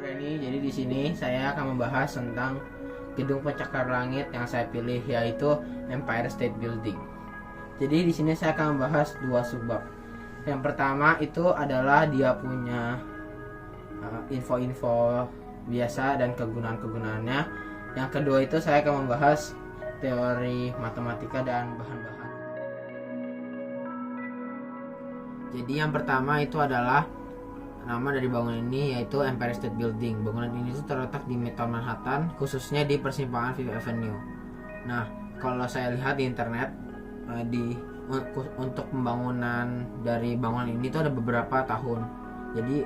Reni, jadi di sini saya akan membahas tentang gedung pencakar langit yang saya pilih, yaitu Empire State Building. Jadi di sini saya akan membahas dua subbab. Yang pertama itu adalah dia punya info-info biasa dan kegunaan-kegunaannya. Yang kedua itu saya akan membahas teori matematika dan bahan-bahan. Jadi yang pertama itu adalah nama dari bangunan ini, yaitu Empire State Building. Bangunan ini itu terletak di Midtown Manhattan, khususnya di persimpangan Fifth Avenue. Nah, kalau saya lihat di internet, untuk pembangunan dari bangunan ini itu ada beberapa tahun. Jadi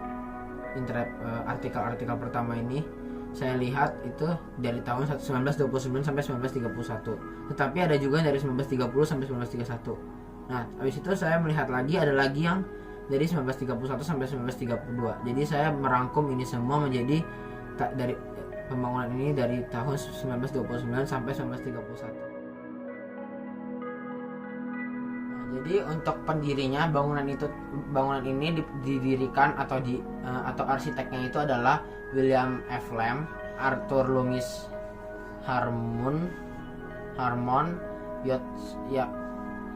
artikel-artikel pertama ini saya lihat itu dari tahun 1929 sampai 1931. Tetapi ada juga dari 1930 sampai 1931. Nah, habis itu saya melihat lagi, ada lagi yang dari 1931 sampai 1932. Jadi saya merangkum ini semua menjadi dari pembangunan ini dari tahun 1929 sampai 1931. Nah, jadi untuk pendirinya bangunan ini didirikan atau arsiteknya itu adalah William F. Lamb, Arthur Loomis Harmon,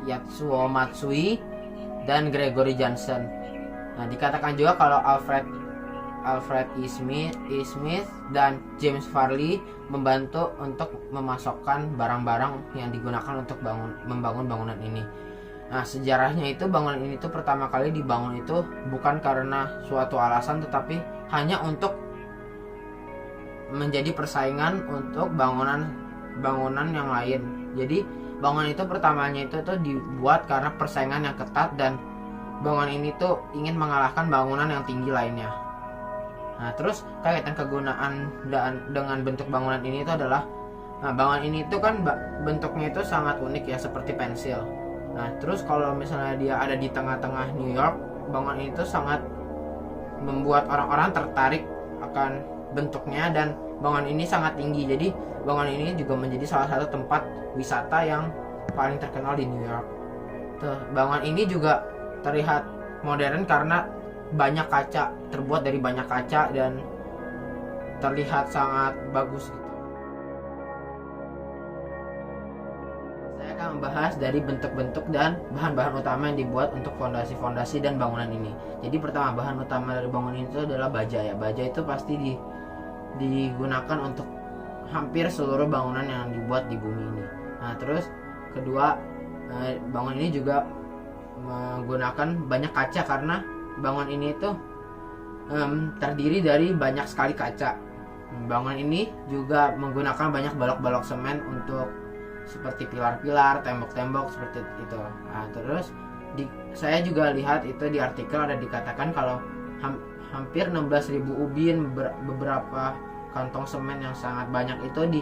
Yatsuo Matsui, dan Gregory Johnson. Nah, dikatakan juga kalau Alfred E. Smith dan James Farley membantu untuk memasokkan barang-barang yang digunakan untuk membangun bangunan ini. Nah, sejarahnya itu bangunan ini tuh pertama kali dibangun itu bukan karena suatu alasan, tetapi hanya untuk menjadi persaingan untuk bangunan yang lain. Jadi bangunan itu pertamanya itu tuh dibuat karena persaingan yang ketat, dan bangunan ini tuh ingin mengalahkan bangunan yang tinggi lainnya. Nah, terus kaitan kegunaan dengan bentuk bangunan ini itu adalah, bangunan ini itu kan bentuknya itu sangat unik ya, seperti pensil. Nah, terus kalau misalnya dia ada di tengah-tengah New York, bangunan ini tuh sangat membuat orang-orang tertarik akan bentuknya, dan bangunan ini sangat tinggi. Jadi bangunan ini juga menjadi salah satu tempat wisata yang paling terkenal di New York. Bangunan ini juga terlihat modern karena banyak kaca, terbuat dari banyak kaca dan terlihat sangat bagus gitu. Saya akan membahas dari bentuk-bentuk dan bahan-bahan utama yang dibuat untuk fondasi-fondasi dan bangunan ini. Jadi pertama, bahan utama dari bangunan itu adalah baja ya. Baja itu pasti digunakan untuk hampir seluruh bangunan yang dibuat di bumi ini. Nah, terus kedua, bangunan ini juga menggunakan banyak kaca karena bangunan ini itu terdiri dari banyak sekali kaca. Bangunan ini juga menggunakan banyak balok-balok semen untuk seperti pilar-pilar, tembok-tembok seperti itu. Nah, terus saya juga lihat itu di artikel ada dikatakan kalau hampir 16.000 ubin, beberapa kantong semen yang sangat banyak itu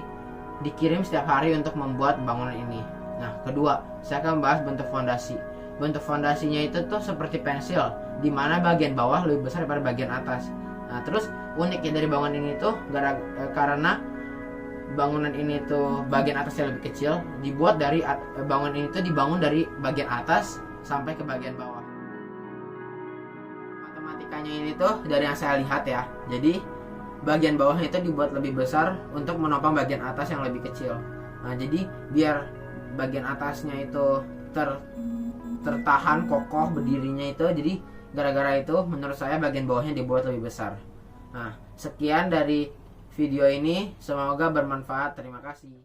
dikirim setiap hari untuk membuat bangunan ini. Nah, kedua, saya akan membahas bentuk fondasi. Bentuk fondasinya itu tuh seperti pensil, di mana bagian bawah lebih besar daripada bagian atas. Nah, terus uniknya dari bangunan ini tuh karena bangunan ini tuh bagian atasnya lebih kecil, dibuat dari bangunan ini tuh dibangun dari bagian atas sampai ke bagian bawah. Matematikanya ini tuh dari yang saya lihat ya. Jadi bagian bawahnya itu dibuat lebih besar untuk menopang bagian atas yang lebih kecil. Nah, jadi biar bagian atasnya itu tertahan kokoh berdirinya itu, jadi gara-gara itu menurut saya bagian bawahnya dibuat lebih besar. Nah, sekian dari video ini, semoga bermanfaat. Terima kasih.